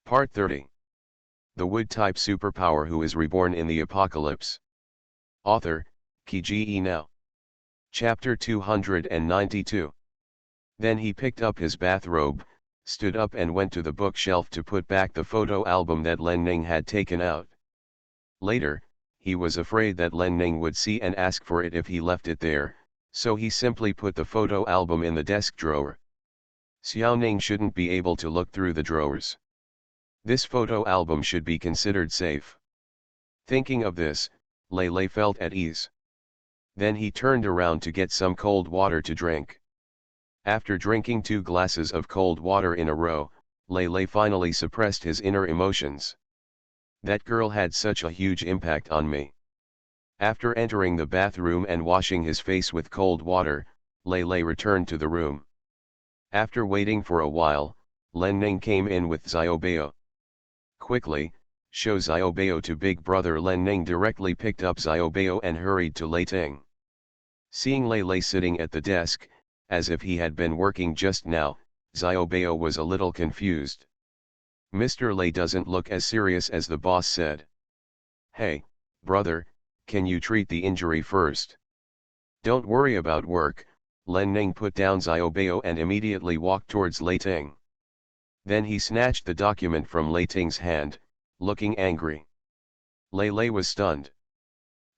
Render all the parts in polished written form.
Part 30. The Wood-type superpower who is reborn in the apocalypse. Author, Kge Now. Chapter 292. Then he picked up his bathrobe, stood up and went to the bookshelf to put back the photo album that Len Ning had taken out. Later, he was afraid that Len Ning would see and ask for it if he left it there, so he simply put the photo album in the desk drawer. Xiao Ning shouldn't be able to look through the drawers. This photo album should be considered safe. Thinking of this, Lei Lei felt at ease. Then he turned around to get some cold water to drink. After drinking 2 glasses of cold water in a row, Lei Lei finally suppressed his inner emotions. That girl had such a huge impact on me. After entering the bathroom and washing his face with cold water, Lei Lei returned to the room. After waiting for a while, Len Ning came in with Xiaobao. Quickly, show Xiaobao to Big Brother. Len Ning directly picked up Xiaobao and hurried to Lei Ting. Seeing Lei Lei sitting at the desk, as if he had been working just now, Xiaobao was a little confused. Mr. Lei doesn't look as serious as the boss said. Hey, brother, can you treat the injury first? Don't worry about work. Len Ning put down Xiaobao and immediately walked towards Lei Ting. Then he snatched the document from Lei Ting's hand, looking angry. Lei Lei was stunned.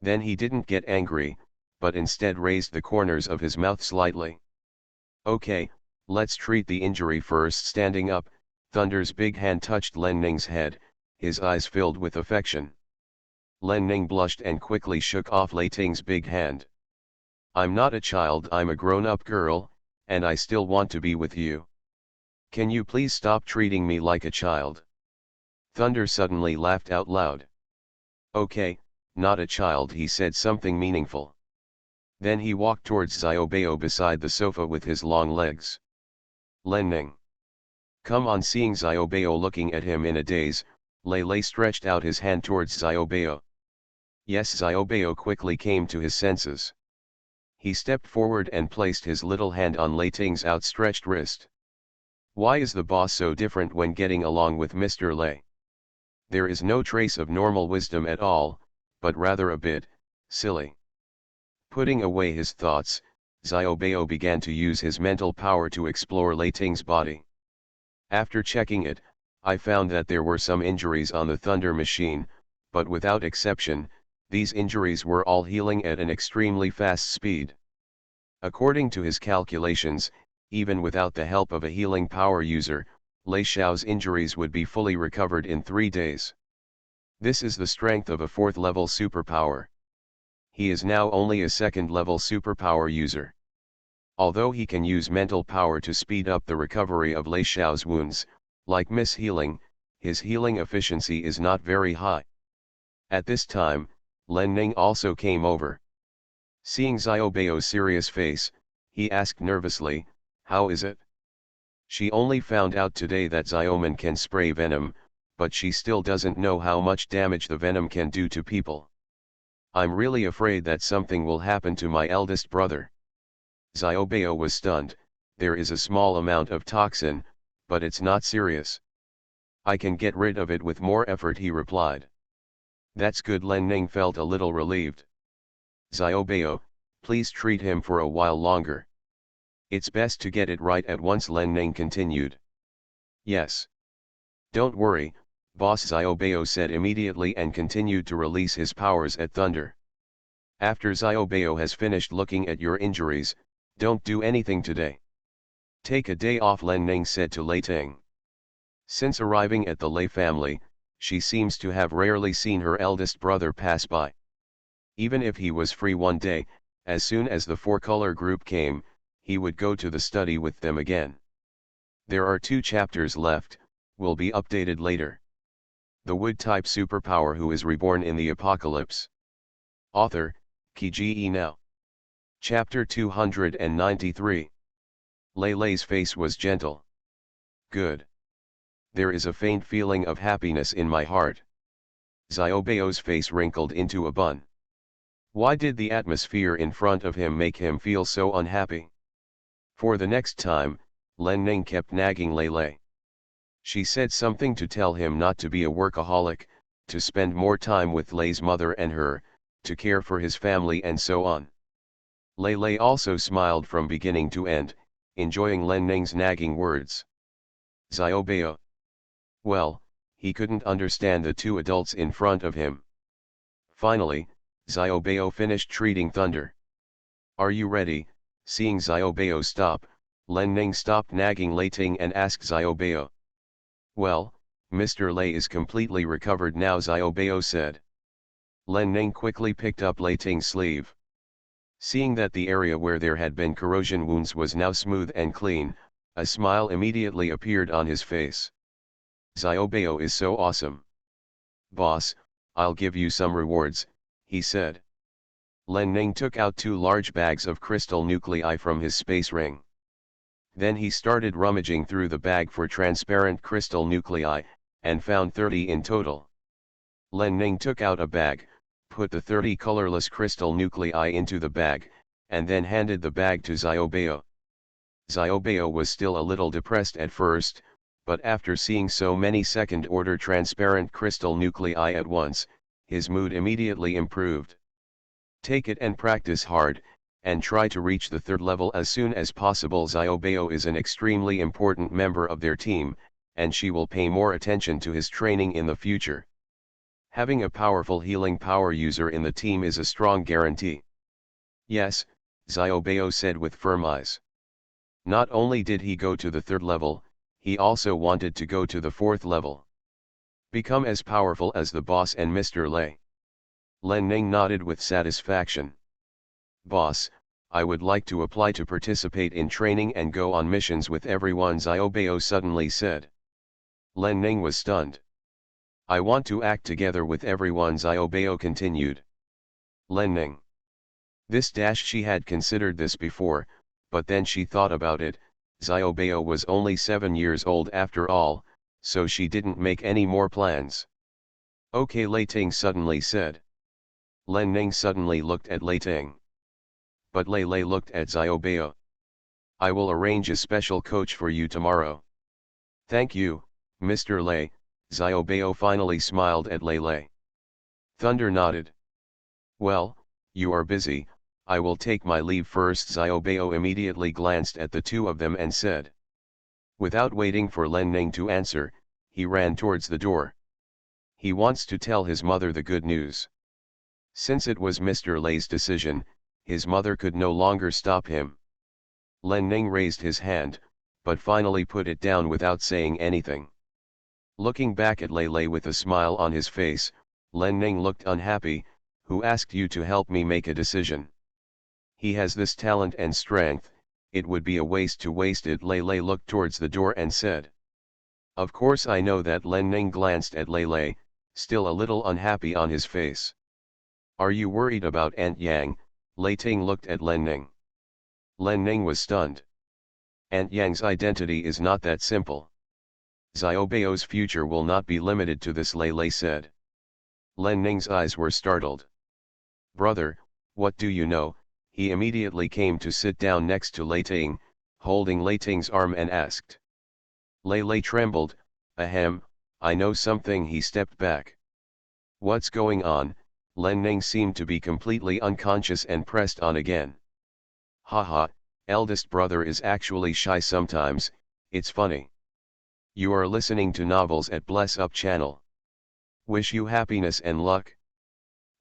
Then he didn't get angry, but instead raised the corners of his mouth slightly. Okay, let's treat the injury first. Standing up, Thunder's big hand touched Len Ning's head, his eyes filled with affection. Len Ning blushed and quickly shook off Lei Ting's big hand. I'm not a child, I'm a grown-up girl, and I still want to be with you. Can you please stop treating me like a child? Thunder suddenly laughed out loud. Okay, not a child, he said something meaningful. Then he walked towards Xiaobao beside the sofa with his long legs. Len Ning. Come on. Seeing Xiaobao looking at him in a daze, Lei Lei stretched out his hand towards Xiaobao. Yes, Xiaobao quickly came to his senses. He stepped forward and placed his little hand on Lei Ting's outstretched wrist. Why is the boss so different when getting along with Mr. Lei? There is no trace of normal wisdom at all, but rather a bit silly. Putting away his thoughts, Xiaobao began to use his mental power to explore Lei Ting's body. After checking it, I found that there were some injuries on the Thunder machine, but without exception, these injuries were all healing at an extremely fast speed. According to his calculations, even without the help of a healing power user, Lei Xiao's injuries would be fully recovered in 3 days. This is the strength of a 4th-level superpower. He is now only a 2nd-level superpower user. Although he can use mental power to speed up the recovery of Lei Xiao's wounds, like mis-healing, his healing efficiency is not very high. At this time, Len Ning also came over. Seeing Xiaobao's serious face, he asked nervously, how is it? She only found out today that Xiaoman can spray venom, but she still doesn't know how much damage the venom can do to people. I'm really afraid that something will happen to my eldest brother. Xiaobao was stunned. There is a small amount of toxin, but it's not serious. I can get rid of it with more effort, he replied. That's good. Len Ning felt a little relieved. Xiaobao, please treat him for a while longer. It's best to get it right at once, Len Ning continued. Yes. Don't worry, boss, Xiaobao said immediately and continued to release his powers at Thunder. After Xiaobao has finished looking at your injuries, don't do anything today. Take a day off, Len Ning said to Lei Ting. Since arriving at the Lei family, she seems to have rarely seen her eldest brother pass by. Even if he was free one day, as soon as the 4-color group came, he would go to the study with them again. There are 2 chapters left, will be updated later. The Wood-type superpower who is reborn in the apocalypse. Author, Kge Now. Chapter 293. Lei Lei's face was gentle. Good. There is a faint feeling of happiness in my heart. Xiaobao's face wrinkled into a bun. Why did the atmosphere in front of him make him feel so unhappy? For the next time, Len Ning kept nagging Lei Lei. She said something to tell him not to be a workaholic, to spend more time with Lei's mother and her, to care for his family and so on. Lei also smiled from beginning to end, enjoying Len Ning's nagging words. Xiaobao. Well, he couldn't understand the two adults in front of him. Finally, Xiaobao finished treating Thunder. Are you ready? Seeing Xiaobao stop, Len Ning stopped nagging Lei Ting and asked Xiaobao. Well, Mr. Lei is completely recovered now, Xiaobao said. Len Ning quickly picked up Lei Ting's sleeve. Seeing that the area where there had been corrosion wounds was now smooth and clean, a smile immediately appeared on his face. Xiaobao is so awesome. Boss, I'll give you some rewards, he said. Len Ning took out 2 large bags of crystal nuclei from his space ring. Then he started rummaging through the bag for transparent crystal nuclei, and found 30 in total. Len Ning took out a bag, put the 30 colorless crystal nuclei into the bag, and then handed the bag to Xiaobao. Xiaobao was still a little depressed at first, but after seeing so many second-order transparent crystal nuclei at once, his mood immediately improved. Take it and practice hard, and try to reach the 3rd level as soon as possible. Xiaobao is an extremely important member of their team, and she will pay more attention to his training in the future. Having a powerful healing power user in the team is a strong guarantee. Yes, Xiaobao said with firm eyes. Not only did he go to the 3rd level, he also wanted to go to the 4th level. Become as powerful as the boss and Mr. Lei. Len Ning nodded with satisfaction. Boss, I would like to apply to participate in training and go on missions with everyone, Xiaobao suddenly said. Len Ning was stunned. I want to act together with everyone, Xiaobao continued. Len Ning. She had considered this before, but then she thought about it. Xiaobao was only 7 years old after all, so she didn't make any more plans. Okay, Lei Ting suddenly said. Len Ning suddenly looked at Lei Ting. But Lei looked at Xiaobao. I will arrange a special coach for you tomorrow. Thank you, Mr. Lei, Xiaobao finally smiled at Lei. Thunder nodded. Well, you are busy, I will take my leave first. Xiaobao immediately glanced at the two of them and said. Without waiting for Len Ning to answer, he ran towards the door. He wants to tell his mother the good news. Since it was Mr. Lei's decision, his mother could no longer stop him. Len Ning raised his hand, but finally put it down without saying anything. Looking back at Lei with a smile on his face, Len Ning looked unhappy. Who asked you to help me make a decision? He has this talent and strength, it would be a waste to waste it. Lei looked towards the door and said. Of course I know that. Len Ning glanced at Lei, still a little unhappy on his face. Are you worried about Aunt Yang? Lei Ting looked at Len Ning. Len Ning was stunned. Aunt Yang's identity is not that simple. Xiaobao's future will not be limited to this, Lei said. Len Ning's eyes were startled. Brother, what do you know? He immediately came to sit down next to Lei Ting, holding Lei Ting's arm and asked. Lei trembled. Ahem, I know something. He stepped back. What's going on? Len Ning seemed to be completely unconscious and pressed on again. Haha, eldest brother is actually shy sometimes, it's funny. You are listening to novels at Bless Up channel. Wish you happiness and luck.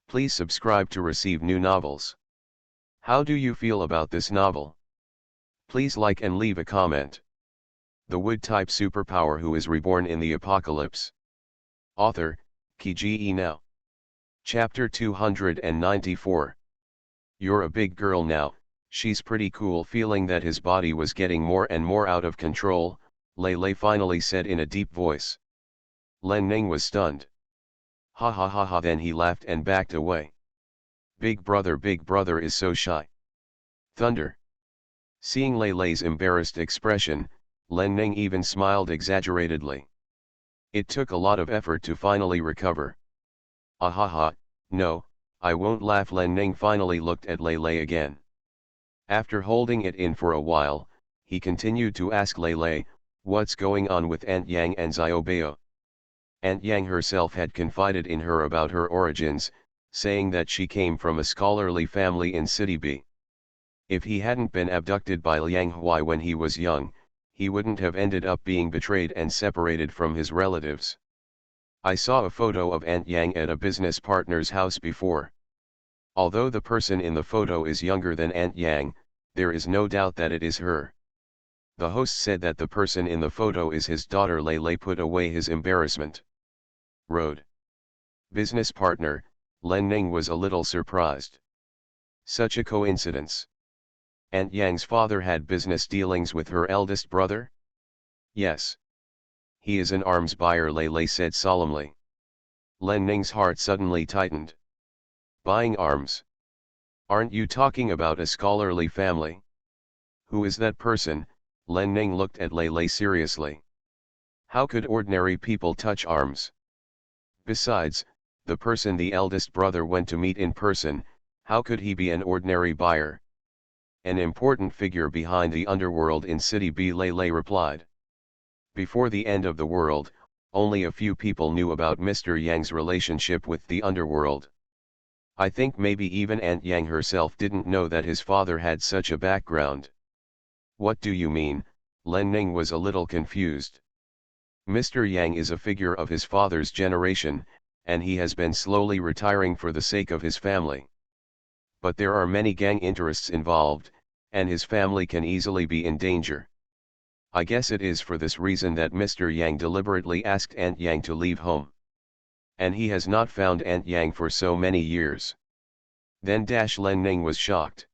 Please subscribe to receive new novels. How do you feel about this novel? Please like and leave a comment. The wood-type superpower who is reborn in the apocalypse. Author, Kiji Now. Chapter 294. You're a big girl now. She's pretty cool. Feeling that his body was getting more and more out of control, Lei finally said in a deep voice. Len Ning was stunned. Ha ha ha ha, then he laughed and backed away. Big brother is so shy. Thunder. Seeing Lei's embarrassed expression, Len Ning even smiled exaggeratedly. It took a lot of effort to finally recover. Ahaha, no, I won't laugh. Len Ning finally looked at Lei again. After holding it in for a while, he continued to ask Lei, What's going on with Aunt Yang and Xiaobao? Aunt Yang herself had confided in her about her origins, saying that she came from a scholarly family in City B. If he hadn't been abducted by Liang Huai when he was young, he wouldn't have ended up being betrayed and separated from his relatives. I saw a photo of Aunt Yang at a business partner's house before. Although the person in the photo is younger than Aunt Yang, there is no doubt that it is her. The host said that the person in the photo is his daughter. Lei Lei put away his embarrassment. Road. Business partner, Len Ning was a little surprised. Such a coincidence. Aunt Yang's father had business dealings with her eldest brother? Yes. He is an arms buyer, Lei Lei said solemnly. Len Ning's heart suddenly tightened. Buying arms? Aren't you talking about a scholarly family? Who is that person? Len Ning looked at Lei Lei seriously. How could ordinary people touch arms? Besides, the person the eldest brother went to meet in person, how could he be an ordinary buyer? An important figure behind the underworld in City B, Lei Lei replied. Before the end of the world, only a few people knew about Mr. Yang's relationship with the underworld. I think maybe even Aunt Yang herself didn't know that his father had such a background. What do you mean? Len Ning was a little confused. Mr. Yang is a figure of his father's generation, and he has been slowly retiring for the sake of his family. But there are many gang interests involved, and his family can easily be in danger. I guess it is for this reason that Mr. Yang deliberately asked Aunt Yang to leave home. And he has not found Aunt Yang for so many years. Then Len Ning was shocked.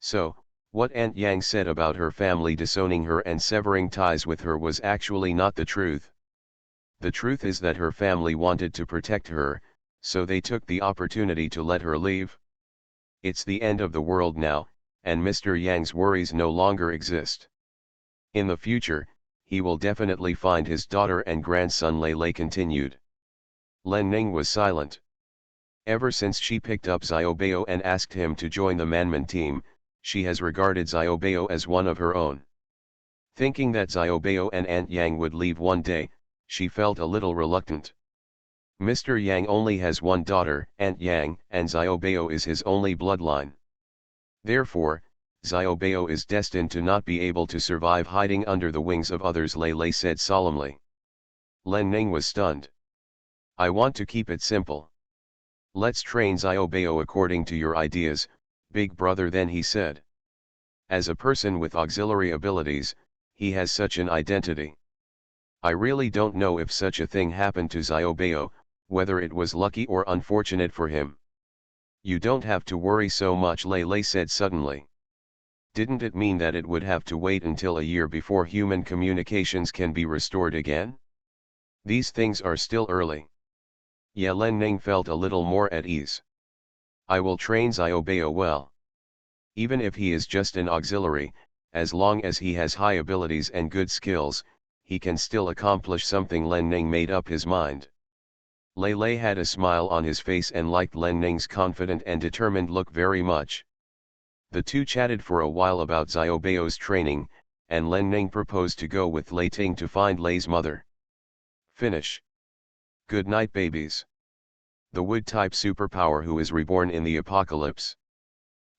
So, what Aunt Yang said about her family disowning her and severing ties with her was actually not the truth. The truth is that her family wanted to protect her, so they took the opportunity to let her leave. It's the end of the world now, and Mr. Yang's worries no longer exist. In the future, he will definitely find his daughter and grandson, Lei Lei continued. Len Ning was silent. Ever since she picked up Xiaobao and asked him to join the Manman team, she has regarded Xiaobao as one of her own. Thinking that Xiaobao and Aunt Yang would leave one day, she felt a little reluctant. Mr. Yang only has one daughter, Aunt Yang, and Xiaobao is his only bloodline. Therefore, Xiaobao is destined to not be able to survive hiding under the wings of others, Lei Lei said solemnly. Len Ning was stunned. I want to keep it simple. Let's train Xiaobao according to your ideas, big brother, then he said. As a person with auxiliary abilities, he has such an identity. I really don't know if such a thing happened to Xiaobao, whether it was lucky or unfortunate for him. You don't have to worry so much, Lei Lei said suddenly. Didn't it mean that it would have to wait until a year before human communications can be restored again? These things are still early. Yeah, Len Ning felt a little more at ease. I will train Xiaobao well. Even if he is just an auxiliary, as long as he has high abilities and good skills, he can still accomplish something. Len Ning made up his mind. Lei Lei had a smile on his face and liked Len Ning's confident and determined look very much. The two chatted for a while about Xiaobao's training, and Len Ning proposed to go with Lei Ting to find Lei's mother. Finish. Good night, babies. The Wood-type superpower who is reborn in the apocalypse.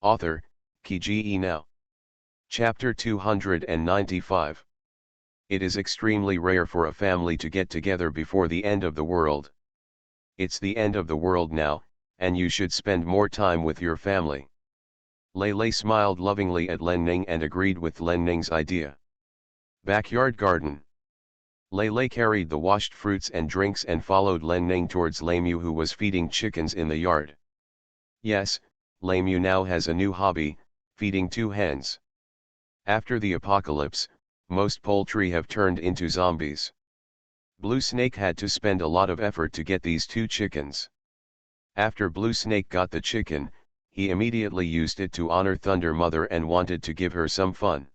Author, Kiji Now. Chapter 295. It is extremely rare for a family to get together before the end of the world. It's the end of the world now, and you should spend more time with your family. Lei Lei smiled lovingly at Len Ning and agreed with Len Ning's idea. Backyard garden. Lei Lei carried the washed fruits and drinks and followed Len Ning towards Lei-Mu, who was feeding chickens in the yard. Yes, Lei-Mu now has a new hobby, feeding 2 hens. After the apocalypse, most poultry have turned into zombies. Blue Snake had to spend a lot of effort to get these 2 chickens. After Blue Snake got the chicken, he immediately used it to honor Thunder Mother and wanted to give her some fun.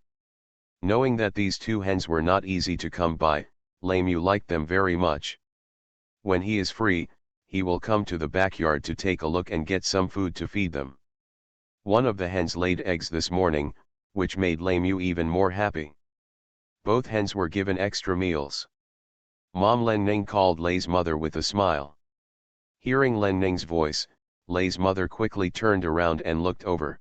Knowing that these 2 hens were not easy to come by, Lei-Mu liked them very much. When he is free, he will come to the backyard to take a look and get some food to feed them. One of the hens laid eggs this morning, which made Lei-Mu even more happy. Both hens were given extra meals. Mom Len Ning called Lei's mother with a smile. Hearing Len Ning's voice, Lei's mother quickly turned around and looked over.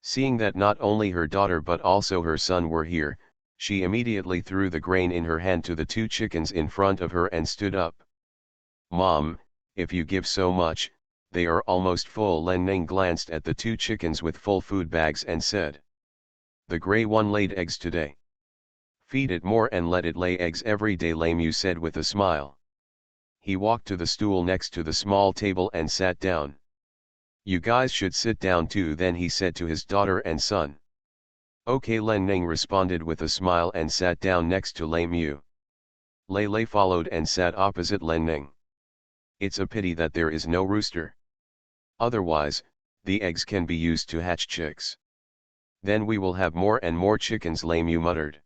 Seeing that not only her daughter but also her son were here, she immediately threw the grain in her hand to the two chickens in front of her and stood up. Mom, if you give so much, they are almost full. Len Ning glanced at the two chickens with full food bags and said. The gray one laid eggs today. Feed it more and let it lay eggs every day, Lemu said with a smile. He walked to the stool next to the small table and sat down. You guys should sit down too, then he said to his daughter and son. Okay, Len Ning responded with a smile and sat down next to Lemu. Lei followed and sat opposite Len Ning. It's a pity that there is no rooster. Otherwise, the eggs can be used to hatch chicks. Then we will have more and more chickens, Lemu muttered.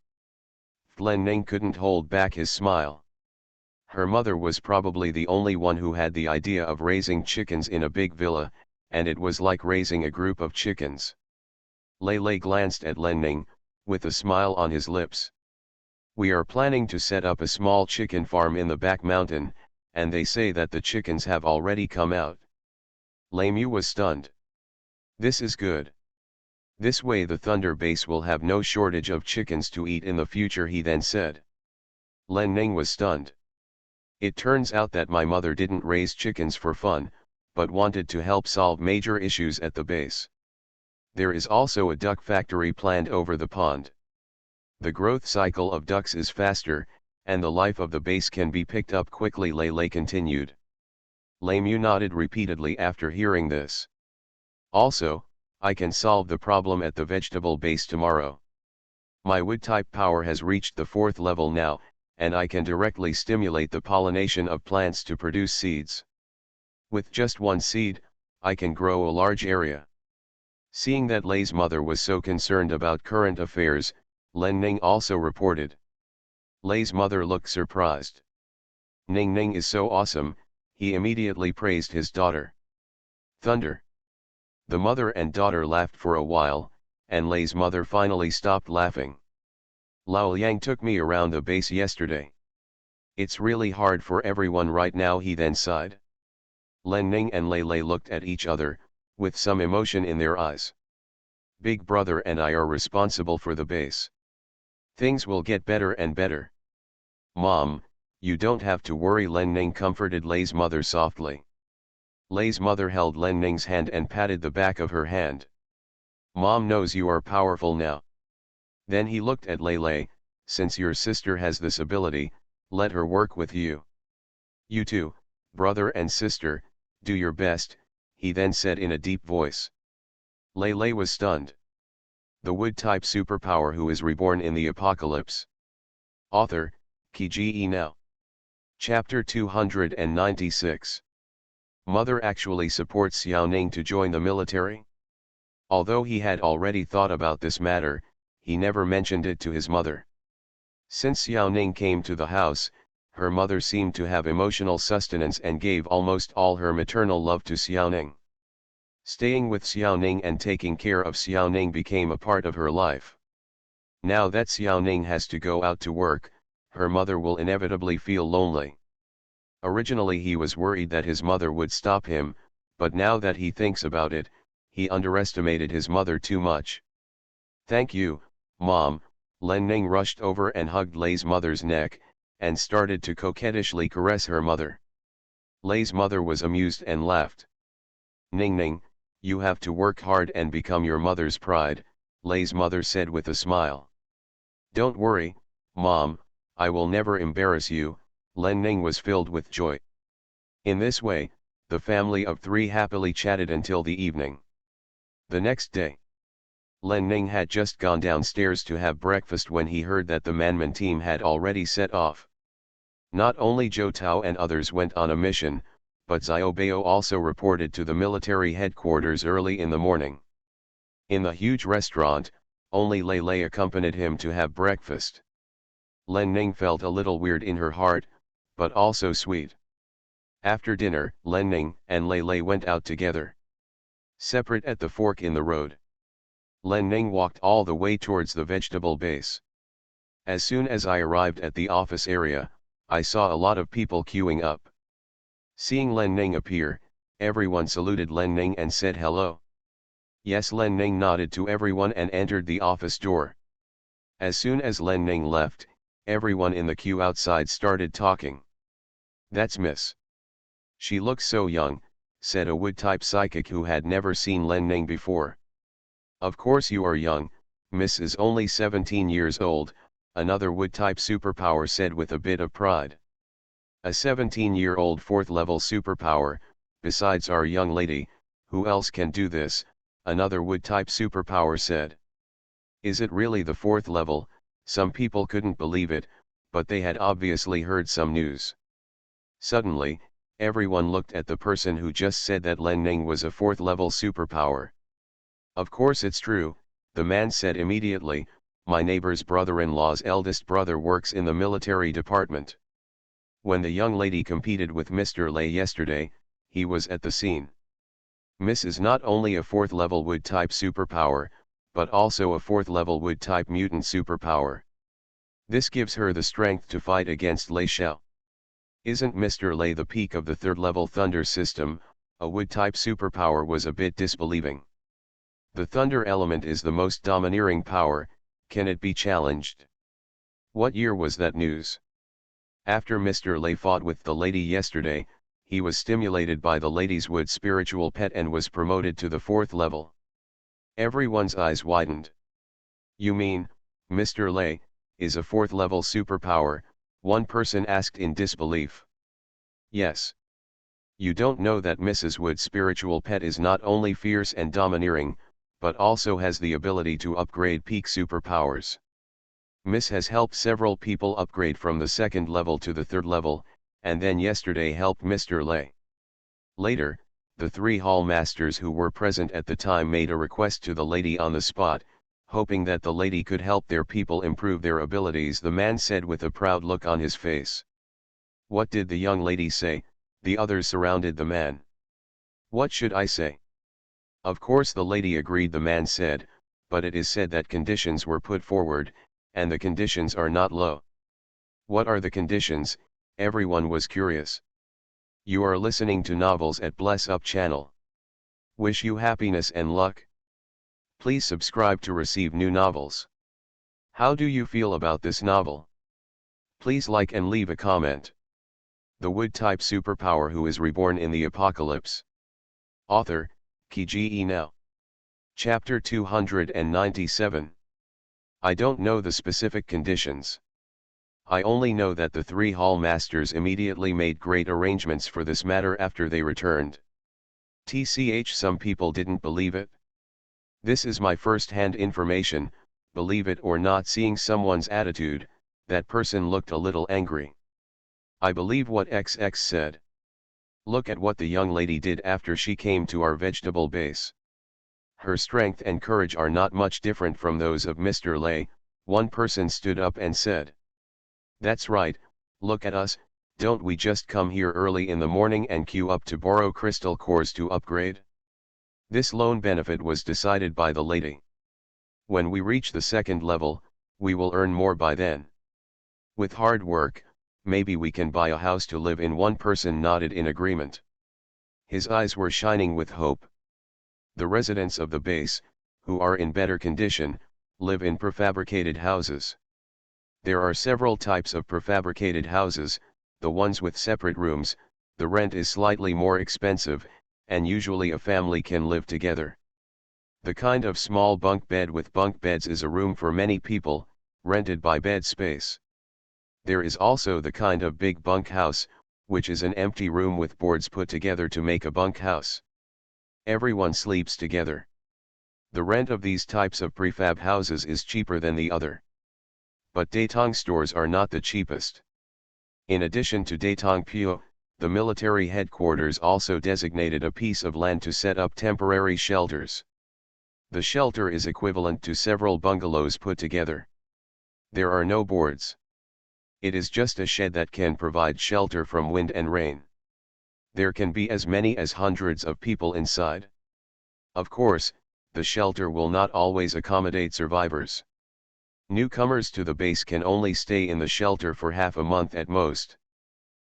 Len Ning couldn't hold back his smile. Her mother was probably the only one who had the idea of raising chickens in a big villa, and it was like raising a group of chickens. Lei glanced at Len Ning, with a smile on his lips. We are planning to set up a small chicken farm in the back mountain, and they say that the chickens have already come out. Lemu was stunned. This is good. This way the Thunder Base will have no shortage of chickens to eat in the future, he then said. Len Ning was stunned. It turns out that my mother didn't raise chickens for fun, but wanted to help solve major issues at the base. There is also a duck factory planned over the pond. The growth cycle of ducks is faster, and the life of the base can be picked up quickly, Lei continued. Lemu nodded repeatedly after hearing this. Also, I can solve the problem at the vegetable base tomorrow. My wood-type power has reached the 4th level now, and I can directly stimulate the pollination of plants to produce seeds. With just one seed, I can grow a large area. Seeing that Lei's mother was so concerned about current affairs, Len Ning also reported. Lei's mother looked surprised. Ning Ning is so awesome, he immediately praised his daughter. Thunder. The mother and daughter laughed for a while, and Lei's mother finally stopped laughing. Lao Yang took me around the base yesterday. It's really hard for everyone right now, he then sighed. Len Ning and Lei looked at each other, with some emotion in their eyes. Big brother and I are responsible for the base. Things will get better and better. Mom, you don't have to worry, Len Ning comforted Lei's mother softly. Lei's mother held Len Ning's hand and patted the back of her hand. Mom knows you are powerful now. Then he looked at Lei. Since your sister has this ability, let her work with you. You two, brother and sister, do your best, he then said in a deep voice. Lei was stunned. The wood-type superpower who is reborn in the apocalypse. Author, Kiji Now. Chapter 296. Mother actually supports Xiao Ning to join the military? Although he had already thought about this matter, he never mentioned it to his mother. Since Xiao Ning came to the house, her mother seemed to have emotional sustenance and gave almost all her maternal love to Xiao Ning. Staying with Xiao Ning and taking care of Xiao Ning became a part of her life. Now that Xiao Ning has to go out to work, her mother will inevitably feel lonely. Originally he was worried that his mother would stop him, but now that he thinks about it, he underestimated his mother too much. Thank you, Mom. Len Ning rushed over and hugged Lei's mother's neck, and started to coquettishly caress her mother. Lei's mother was amused and laughed. Ning Ning, you have to work hard and become your mother's pride, Lei's mother said with a smile. Don't worry, Mom, I will never embarrass you. Len Ning was filled with joy. In this way, the family of three happily chatted until the evening. The next day, Len Ning had just gone downstairs to have breakfast when he heard that the Manman team had already set off. Not only Zhou Tao and others went on a mission, but Xiaobao also reported to the military headquarters early in the morning. In the huge restaurant, only Lei accompanied him to have breakfast. Len Ning felt a little weird in her heart, but also sweet. After dinner, Len Ning and Lei went out together. Separate at the fork in the road. Len Ning walked all the way towards the vegetable base. As soon as I arrived at the office area, I saw a lot of people queuing up. Seeing Len Ning appear, everyone saluted Len Ning and said hello. Yes, Len Ning nodded to everyone and entered the office door. As soon as Len Ning left, everyone in the queue outside started talking. That's Miss. She looks so young, said a wood-type psychic who had never seen Len Ning before. Of course you are young, Miss is only 17 years old, another wood-type superpower said with a bit of pride. A 17-year-old 4th-level superpower, besides our young lady, who else can do this, another wood-type superpower said. Is it really the 4th level? Some people couldn't believe it, but they had obviously heard some news. Suddenly, everyone looked at the person who just said that Len Ning was a 4th-level superpower. Of course it's true, the man said immediately, my neighbor's brother-in-law's eldest brother works in the military department. When the young lady competed with Mr. Lei yesterday, he was at the scene. Miss is not only a 4th-level wood-type superpower, but also a 4th-level wood-type mutant superpower. This gives her the strength to fight against Lei Xiao. Isn't Mr. Lei the peak of the 3rd-level thunder system? A wood-type superpower was a bit disbelieving. The thunder element is the most domineering power, can it be challenged? What year was that news? After Mr. Lei fought with the lady yesterday, he was stimulated by the lady's wood spiritual pet and was promoted to the 4th level. Everyone's eyes widened. You mean, Mr. Lei is a 4th level superpower? One person asked in disbelief. Yes. You don't know that Mrs. Wood's spiritual pet is not only fierce and domineering, but also has the ability to upgrade peak superpowers. Miss has helped several people upgrade from the 2nd level to the 3rd level, and then yesterday helped Mr. Lei. Later, the 3 hall masters who were present at the time made a request to the lady on the spot, hoping that the lady could help their people improve their abilities, the man said with a proud look on his face. What did the young lady say? The others surrounded the man. What should I say? Of course the lady agreed, the man said, but it is said that conditions were put forward, and the conditions are not low. What are the conditions? Everyone was curious. You are listening to Novels at Bless Up channel. Wish you happiness and luck. Please subscribe to receive new novels. How do you feel about this novel? Please like and leave a comment. The wood-type superpower who is reborn in the apocalypse. Author, Kiji Now. Chapter 297. I don't know the specific conditions. I only know that the 3 hall masters immediately made great arrangements for this matter after they returned. TCH, some people didn't believe it. This is my first-hand information, believe it or not. Seeing someone's attitude, that person looked a little angry. I believe what XX said. Look at what the young lady did after she came to our vegetable base. Her strength and courage are not much different from those of Mr. Lei, one person stood up and said. That's right, look at us, don't we just come here early in the morning and queue up to borrow crystal cores to upgrade? This loan benefit was decided by the lady. When we reach the 2nd level, we will earn more by then. With hard work, maybe we can buy a house to live in. One person nodded in agreement. His eyes were shining with hope. The residents of the base, who are in better condition, live in prefabricated houses. There are several types of prefabricated houses, the ones with separate rooms, the rent is slightly more expensive, and usually a family can live together. The kind of small bunk bed with bunk beds is a room for many people, rented by bed space. There is also the kind of big bunk house, which is an empty room with boards put together to make a bunk house. Everyone sleeps together. The rent of these types of prefab houses is cheaper than the other. But Datong stores are not the cheapest. In addition to Datong Pyo, the military headquarters also designated a piece of land to set up temporary shelters. The shelter is equivalent to several bungalows put together. There are no boards. It is just a shed that can provide shelter from wind and rain. There can be as many as hundreds of people inside. Of course, the shelter will not always accommodate survivors. Newcomers to the base can only stay in the shelter for half a month at most.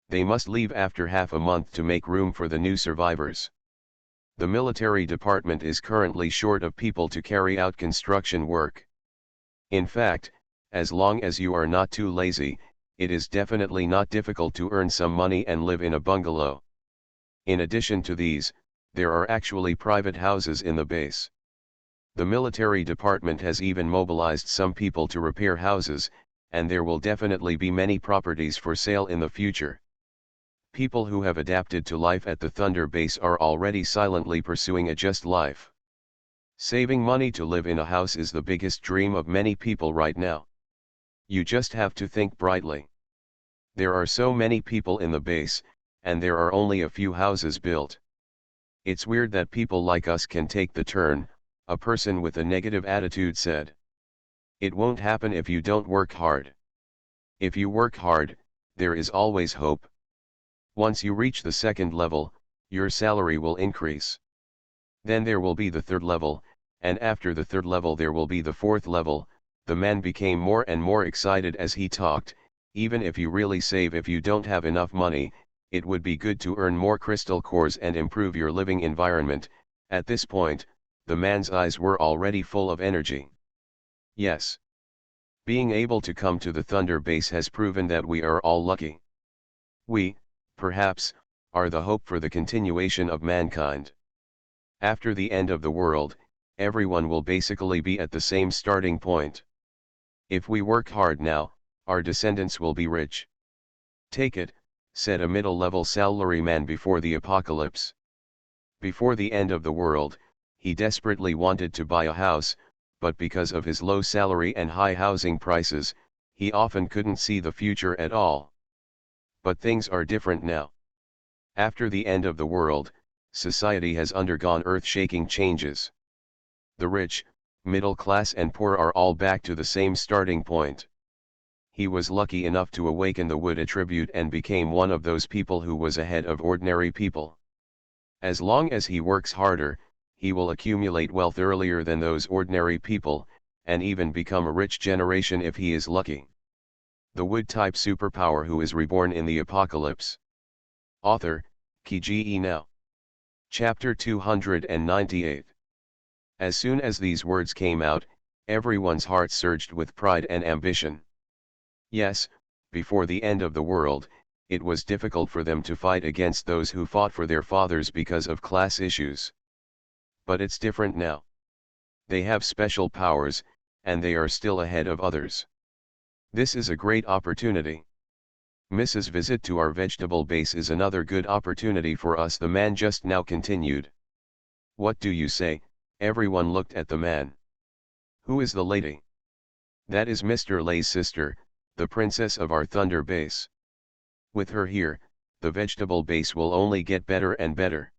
They must leave after half a month to make room for the new survivors. The military department is currently short of people to carry out construction work. In fact, as long as you are not too lazy, it is definitely not difficult to earn some money and live in a bungalow. In addition to these, there are actually private houses in the base. The military department has even mobilized some people to repair houses, and there will definitely be many properties for sale in the future. People who have adapted to life at the Thunder base are already silently pursuing a just life. Saving money to live in a house is the biggest dream of many people right now. You just have to think brightly. There are so many people in the base, and there are only a few houses built. It's weird that people like us can take the turn, a person with a negative attitude said. It won't happen if you don't work hard. If you work hard, there is always hope. Once you reach the second level, your salary will increase. Then there will be the third level, and after the third level there will be the fourth level. The man became more and more excited as he talked. Even if you really save, if you don't have enough money, it would be good to earn more crystal cores and improve your living environment. At this point, the man's eyes were already full of energy. Yes. Being able to come to the Thunder base has proven that we are all lucky. We, perhaps, are the hope for the continuation of mankind. After the end of the world, everyone will basically be at the same starting point. If we work hard now, our descendants will be rich. Take it, said a middle-level salaryman before the apocalypse. Before the end of the world, he desperately wanted to buy a house, but because of his low salary and high housing prices, he often couldn't see the future at all. But things are different now. After the end of the world, society has undergone earth-shaking changes. The rich, middle class and poor are all back to the same starting point. He was lucky enough to awaken the wood attribute and became one of those people who was ahead of ordinary people. As long as he works harder, he will accumulate wealth earlier than those ordinary people, and even become a rich generation if he is lucky. The wood-type superpower who is reborn in the apocalypse. Author, Kge Now. Chapter 298. As soon as these words came out, everyone's heart surged with pride and ambition. Yes, before the end of the world, it was difficult for them to fight against those who fought for their fathers because of class issues. But it's different now. They have special powers, and they are still ahead of others. This is a great opportunity. Mrs. Visit to our vegetable base is another good opportunity for us, the man just now continued. What do you say? Everyone looked at the man. Who is the lady? That is Mr. Lay's sister, the princess of our Thunder base. With her here, the vegetable base will only get better and better.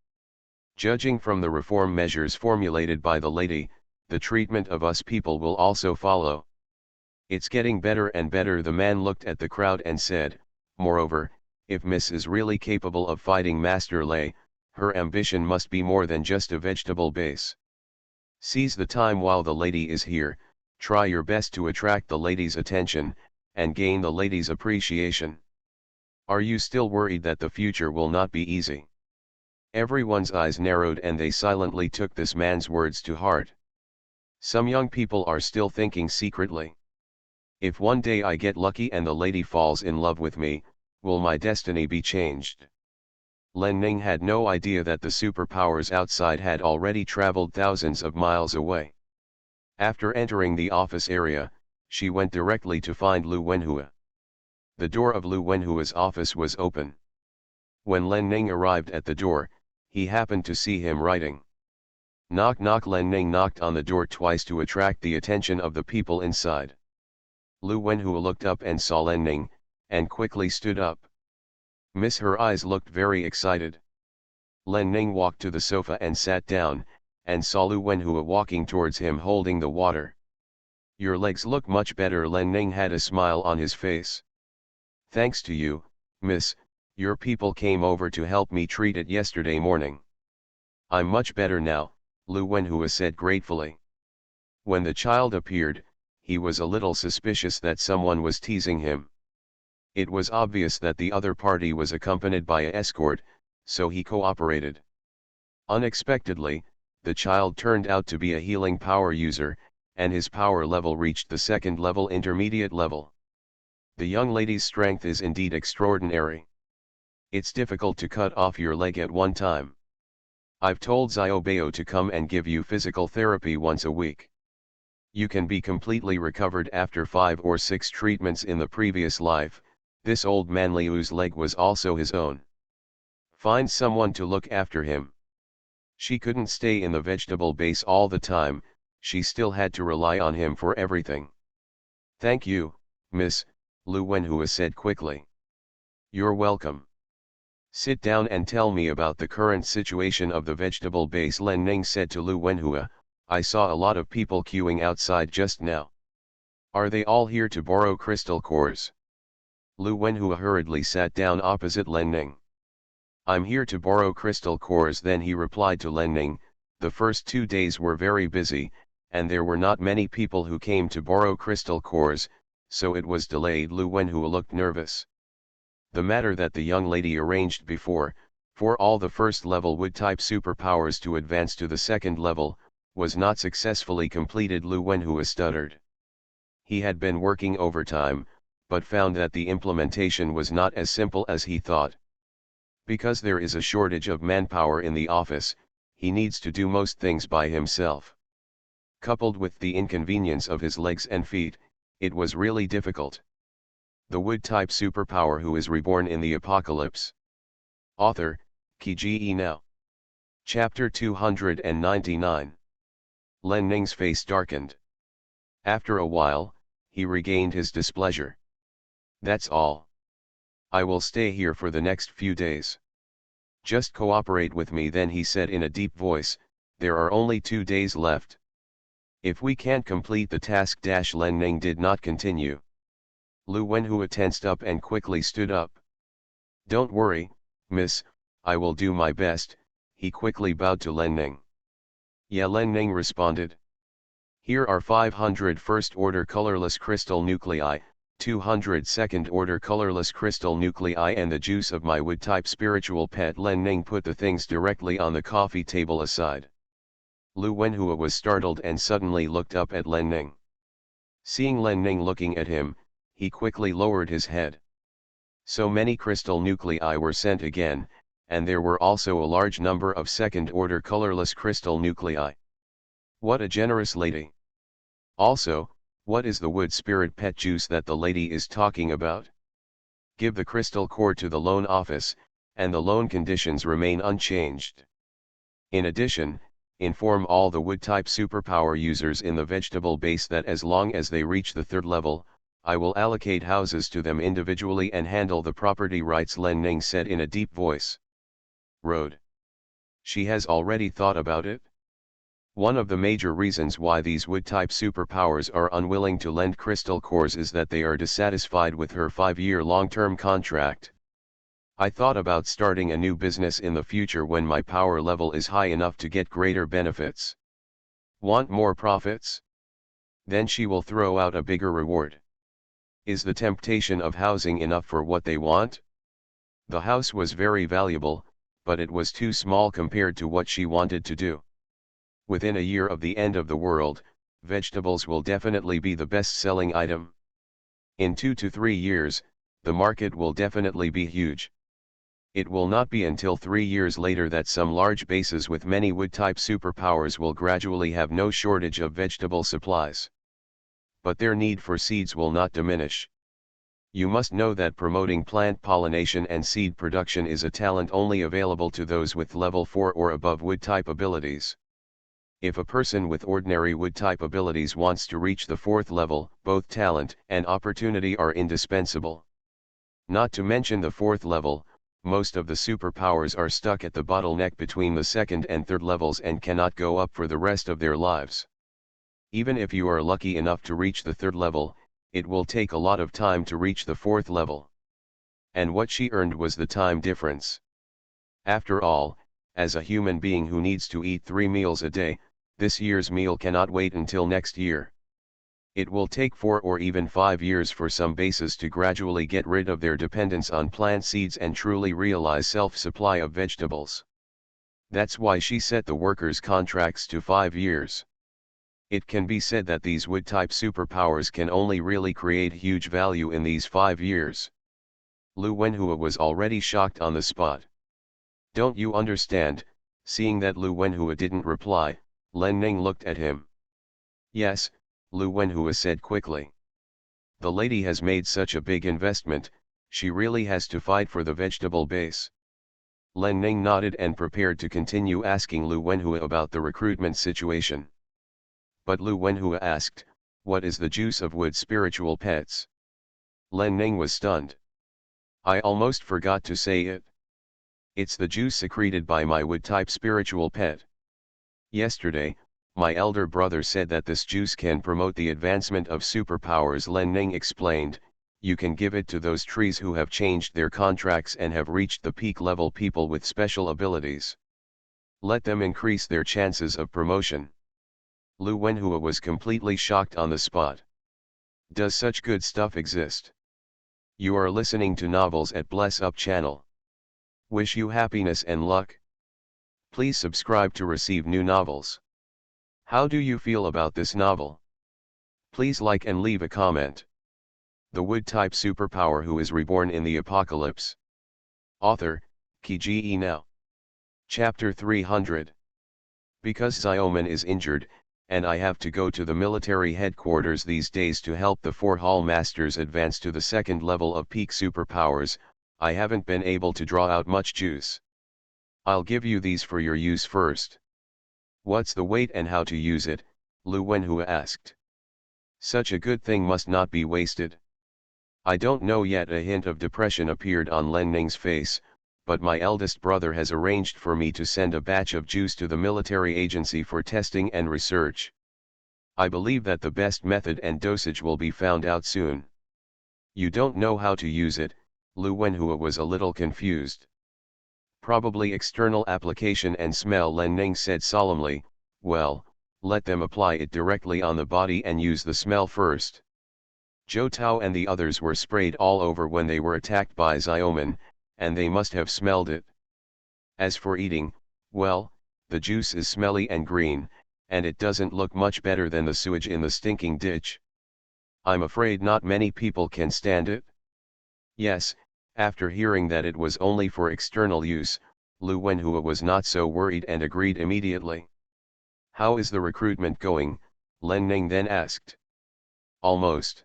Judging from the reform measures formulated by the lady, the treatment of us people will also follow. It's getting better and better. The man looked at the crowd and said, moreover, if Miss is really capable of fighting Master Lay, her ambition must be more than just a vegetable base. Seize the time while the lady is here, try your best to attract the lady's attention, and gain the lady's appreciation. Are you still worried that the future will not be easy? Everyone's eyes narrowed and they silently took this man's words to heart. Some young people are still thinking secretly. If one day I get lucky and the lady falls in love with me, will my destiny be changed? Len Ning had no idea that the superpowers outside had already traveled thousands of miles away. After entering the office area, she went directly to find Lu Wenhua. The door of Lu Wenhua's office was open. When Len Ning arrived at the door, he happened to see him writing. Knock knock. Len Ning knocked on the door twice to attract the attention of the people inside. Lu Wenhua looked up and saw Len Ning, and quickly stood up. Miss, her eyes looked very excited. Len Ning walked to the sofa and sat down, and saw Lu Wenhua walking towards him holding the water. Your legs look much better. Len Ning had a smile on his face. Thanks to you, Miss, your people came over to help me treat it yesterday morning. I'm much better now, Lu Wenhua said gratefully. When the child appeared, he was a little suspicious that someone was teasing him. It was obvious that the other party was accompanied by an escort, so he cooperated. Unexpectedly, the child turned out to be a healing power user, and his power level reached the second level intermediate level. The young lady's strength is indeed extraordinary. It's difficult to cut off your leg at one time. I've told Xiaobao to come and give you physical therapy once a week. You can be completely recovered after 5 or 6 treatments in the previous life. This old man Liu's leg was also his own. Find someone to look after him. She couldn't stay in the vegetable base all the time, she still had to rely on him for everything. Thank you, miss, Lu Wenhua said quickly. You're welcome. Sit down and tell me about the current situation of the vegetable base, Len Ning said to Lu Wenhua. I saw a lot of people queuing outside just now. Are they all here to borrow crystal cores? Lu Wenhua hurriedly sat down opposite Len Ning. I'm here to borrow crystal cores, then he replied to Len Ning. The first 2 days were very busy, and there were not many people who came to borrow crystal cores, so it was delayed. Lu Wenhua looked nervous. The matter that the young lady arranged before, for all the first level wood type superpowers to advance to the second level, was not successfully completed. Lu Wenhua stuttered. He had been working overtime, but found that the implementation was not as simple as he thought. Because there is a shortage of manpower in the office, he needs to do most things by himself. Coupled with the inconvenience of his legs and feet, it was really difficult. The wood-type superpower who is reborn in the apocalypse. Author, Qi Now. Chapter 299. Len Ning's face darkened. After a while, he regained his displeasure. That's all. I will stay here for the next few days. Just cooperate with me then, he said in a deep voice. There are only 2 days left. If we can't complete the task. Len Ning did not continue. Lu Wenhua tensed up and quickly stood up. Don't worry, miss, I will do my best, he quickly bowed to Len Ning. Yeah, Len Ning responded. Here are 500 first-order colorless crystal nuclei, 200 second-order colorless crystal nuclei and the juice of my wood-type spiritual pet. Len Ning put the things directly on the coffee table aside. Lu Wenhua was startled and suddenly looked up at Len Ning. Seeing Len Ning looking at him, he quickly lowered his head. So many crystal nuclei were sent again, and there were also a large number of second-order colorless crystal nuclei. What a generous lady! Also, what is the wood spirit pet juice that the lady is talking about? Give the crystal core to the loan office, and the loan conditions remain unchanged. In addition, inform all the wood-type superpower users in the vegetable base that as long as they reach the 3rd level, I will allocate houses to them individually and handle the property rights, Len Ning said in a deep voice. Road. She has already thought about it? One of the major reasons why these wood-type superpowers are unwilling to lend crystal cores is that they are dissatisfied with her 5-year long-term contract. I thought about starting a new business in the future when my power level is high enough to get greater benefits. Want more profits? Then she will throw out a bigger reward. Is the temptation of housing enough for what they want? The house was very valuable, but it was too small compared to what she wanted to do. Within a year of the end of the world, vegetables will definitely be the best-selling item. In 2 to 3 years, the market will definitely be huge. It will not be until 3 years later that some large bases with many wood-type superpowers will gradually have no shortage of vegetable supplies. But their need for seeds will not diminish. You must know that promoting plant pollination and seed production is a talent only available to those with level 4 or above wood-type abilities. If a person with ordinary wood-type abilities wants to reach the 4th level, both talent and opportunity are indispensable. Not to mention the 4th level, most of the superpowers are stuck at the bottleneck between the 2nd and 3rd levels and cannot go up for the rest of their lives. Even if you are lucky enough to reach the 3rd level, it will take a lot of time to reach the 4th level. And what she earned was the time difference. After all, as a human being who needs to eat 3 meals a day, this year's meal cannot wait until next year. It will take 4 or even 5 years for some bases to gradually get rid of their dependence on plant seeds and truly realize self-supply of vegetables. That's why she set the workers' contracts to 5 years. It can be said that these wood-type superpowers can only really create huge value in these 5 years. Lu Wenhua was already shocked on the spot. Don't you understand? Seeing that Lu Wenhua didn't reply, Len Ning looked at him. Yes, Lu Wenhua said quickly. The lady has made such a big investment, she really has to fight for the vegetable base. Len Ning nodded and prepared to continue asking Lu Wenhua about the recruitment situation. But Lu Wenhua asked, what is the juice of wood spiritual pets? Len Ning was stunned. I almost forgot to say it. It's the juice secreted by my wood-type spiritual pet. Yesterday, my elder brother said that this juice can promote the advancement of superpowers. Len Ning explained, you can give it to those trees who have changed their contracts and have reached the peak level people with special abilities. Let them increase their chances of promotion. Lu Wenhua was completely shocked on the spot. Does such good stuff exist? You are listening to Novels at Bless Up channel. Wish you happiness and luck. Please subscribe to receive new novels. How do you feel about this novel? Please like and leave a comment. The wood-type superpower who is reborn in the apocalypse. Author, Kiji Now. Chapter 300. Because Xiaoman is injured, and I have to go to the military headquarters these days to help the 4 Hall Masters advance to the 2nd level of peak superpowers, I haven't been able to draw out much juice. I'll give you these for your use first. What's the weight and how to use it? Lu Wenhua asked. Such a good thing must not be wasted. I don't know yet. A hint of depression appeared on Len Ning's face, but my eldest brother has arranged for me to send a batch of juice to the military agency for testing and research. I believe that the best method and dosage will be found out soon. You don't know how to use it? Lu Wenhua was a little confused. Probably external application and smell. Len Ning said solemnly, well, let them apply it directly on the body and use the smell first. Zhou Tao and the others were sprayed all over when they were attacked by Xiaoman, and they must have smelled it. As for eating, well, the juice is smelly and green, and it doesn't look much better than the sewage in the stinking ditch. I'm afraid not many people can stand it. Yes, after hearing that it was only for external use, Lu Wenhua was not so worried and agreed immediately. How is the recruitment going? Len Ning then asked. Almost.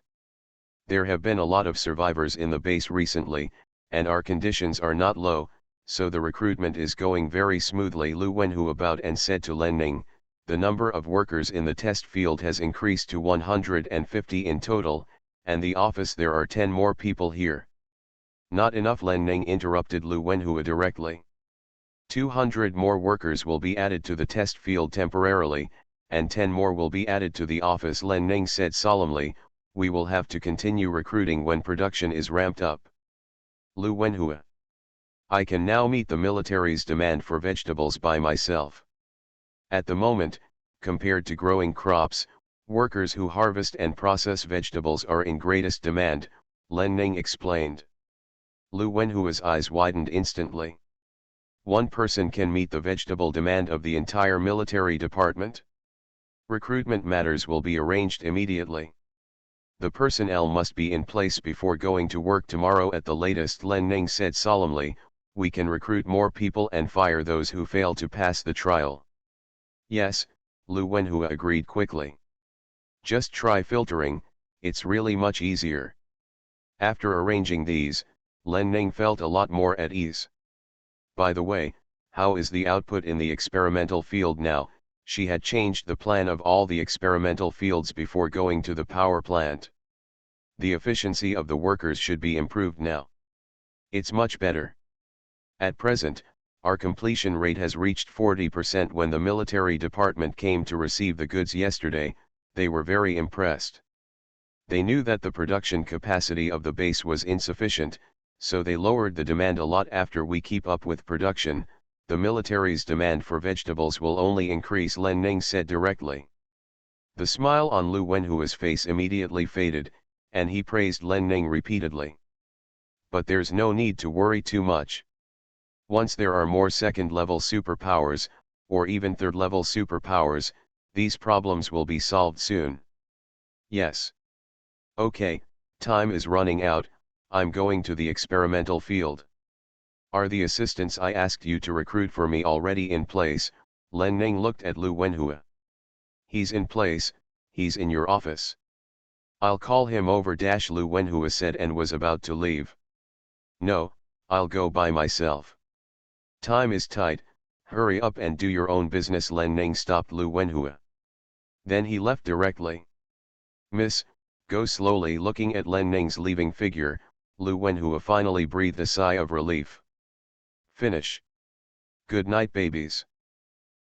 There have been a lot of survivors in the base recently, and our conditions are not low, so the recruitment is going very smoothly. Lu Wenhua bowed and said to Len Ning, the number of workers in the test field has increased to 150 in total, and the office there are 10 more people here. Not enough. Len Ning interrupted Lu Wenhua directly. 200 more workers will be added to the test field temporarily, and 10 more will be added to the office. Len Ning said solemnly, we will have to continue recruiting when production is ramped up. Lu Wenhua. I can now meet the military's demand for vegetables by myself. At the moment, compared to growing crops, workers who harvest and process vegetables are in greatest demand, Len Ning explained. Lu Wenhua's eyes widened instantly. One person can meet the vegetable demand of the entire military department? Recruitment matters will be arranged immediately. The personnel must be in place before going to work tomorrow at the latest. Len Ning said solemnly, we can recruit more people and fire those who fail to pass the trial. Yes, Lu Wenhua agreed quickly. Just try filtering, it's really much easier. After arranging these, Len Ning felt a lot more at ease. By the way, how is the output in the experimental field now? She had changed the plan of all the experimental fields before going to the power plant. The efficiency of the workers should be improved now. It's much better. At present, our completion rate has reached 40%. When the military department came to receive the goods yesterday, they were very impressed. They knew that the production capacity of the base was insufficient, so they lowered the demand a lot. After we keep up with production, the military's demand for vegetables will only increase, Len Ning said directly. The smile on Lu Wenhua's face immediately faded, and he praised Len Ning repeatedly. But there's no need to worry too much. Once there are more second-level superpowers, or even third-level superpowers, these problems will be solved soon. Yes. Okay, time is running out, I'm going to the experimental field. Are the assistants I asked you to recruit for me already in place? Len Ning looked at Lu Wenhua. He's in place, he's in your office. I'll call him over. Lu Wenhua said and was about to leave. No, I'll go by myself. Time is tight, hurry up and do your own business. Len Ning stopped Lu Wenhua. Then he left directly. Miss, go slowly. Looking at Len Ning's leaving figure, Lu Wenhua finally breathed a sigh of relief. Finish. Good night, babies.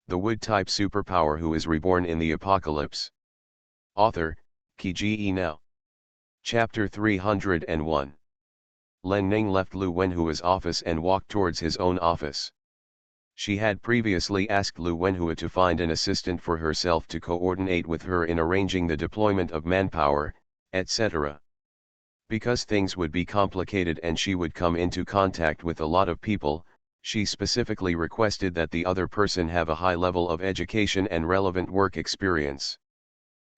The Wood-type superpower who is reborn in the apocalypse. Author, Ki Now. Chapter 301. Len Ning left Lu Wenhua's office and walked towards his own office. She had previously asked Lu Wenhua to find an assistant for herself to coordinate with her in arranging the deployment of manpower, etc. Because things would be complicated and she would come into contact with a lot of people, she specifically requested that the other person have a high level of education and relevant work experience.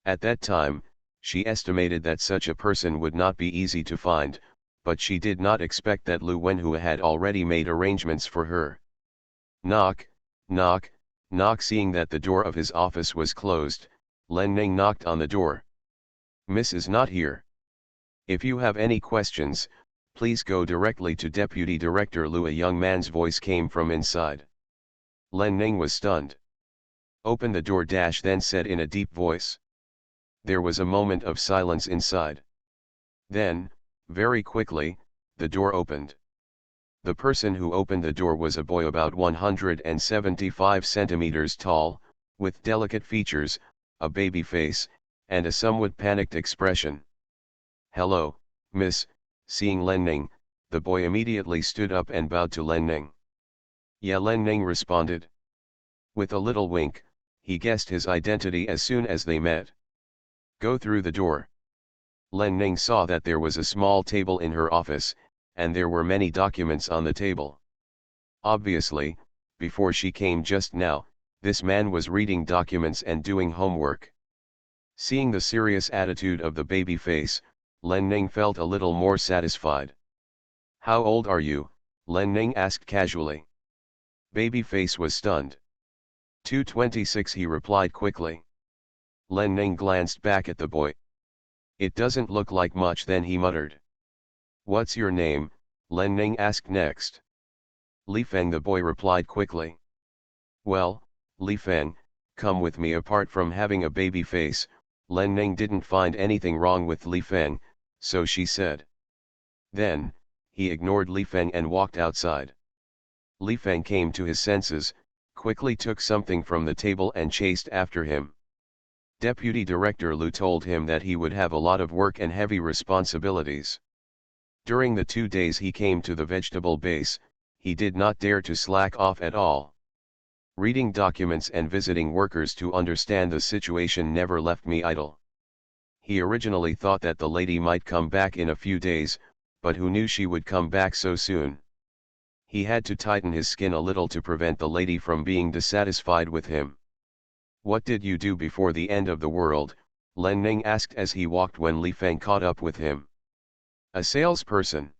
At that time, she estimated that such a person would not be easy to find, but she did not expect that Lu Wenhua had already made arrangements for her. Knock, knock, knock. Seeing that the door of his office was closed, Len Ning knocked on the door. Miss is not here. If you have any questions, please go directly to Deputy Director Lu. A young man's voice came from inside. Len Ning was stunned. Open the door. Then said in a deep voice. There was a moment of silence inside. Then, very quickly, the door opened. The person who opened the door was a boy about 175 centimeters tall, with delicate features, a baby face, and a somewhat panicked expression. Hello, miss. Seeing Len Ning, the boy immediately stood up and bowed to Len Ning. Yeah, Len Ning responded. With a little wink, he guessed his identity as soon as they met. Go through the door. Len Ning saw that there was a small table in her office, and there were many documents on the table. Obviously, before she came just now, this man was reading documents and doing homework. Seeing the serious attitude of the baby face, Len Ning felt a little more satisfied. How old are you? Len Ning asked casually. Baby face was stunned. 226, he replied quickly. Len Ning glanced back at the boy. It doesn't look like much. Then he muttered. What's your name? Len Ning asked next. Li Feng, the boy replied quickly. Well, Li Feng, come with me. Apart from having a baby face, Len Ning didn't find anything wrong with Li Feng, so she said. Then, he ignored Li Feng and walked outside. Li Feng came to his senses, quickly took something from the table and chased after him. Deputy Director Lu told him that he would have a lot of work and heavy responsibilities. During the 2 days he came to the vegetable base, he did not dare to slack off at all. Reading documents and visiting workers to understand the situation never left me idle. He originally thought that the lady might come back in a few days, but who knew she would come back so soon? He had to tighten his skin a little to prevent the lady from being dissatisfied with him. What did you do before the end of the world? Len Ning asked as he walked when Li Feng caught up with him. A salesperson.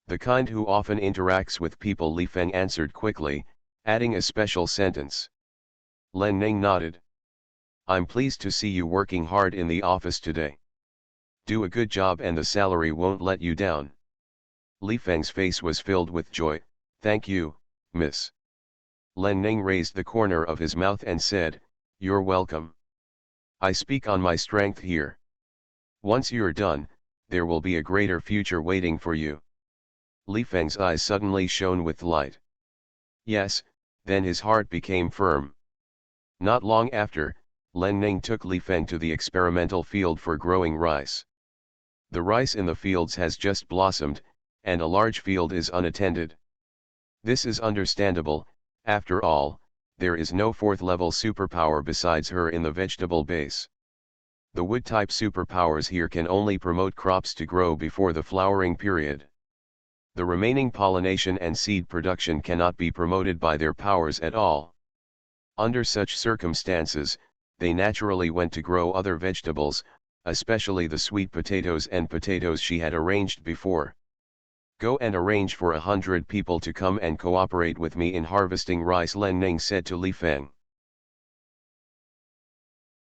The kind who often interacts with people, Li Feng answered quickly, adding a special sentence. Len Ning nodded. I'm pleased to see you working hard in the office today. Do a good job and the salary won't let you down. Li Feng's face was filled with joy. Thank you, miss. Len Ning raised the corner of his mouth and said, You're welcome. I speak on my strength here. Once you're done, there will be a greater future waiting for you. Li Feng's eyes suddenly shone with light. Yes, then his heart became firm. Not long after, Len Ning took Li Feng to the experimental field for growing rice. The rice in the fields has just blossomed, and a large field is unattended. This is understandable. After all, there is no fourth-level superpower besides her in the vegetable base. The wood-type superpowers here can only promote crops to grow before the flowering period. The remaining pollination and seed production cannot be promoted by their powers at all. Under such circumstances, they naturally went to grow other vegetables, especially the sweet potatoes and potatoes she had arranged before. Go and arrange for 100 people to come and cooperate with me in harvesting rice, Len Ning said to Li Feng.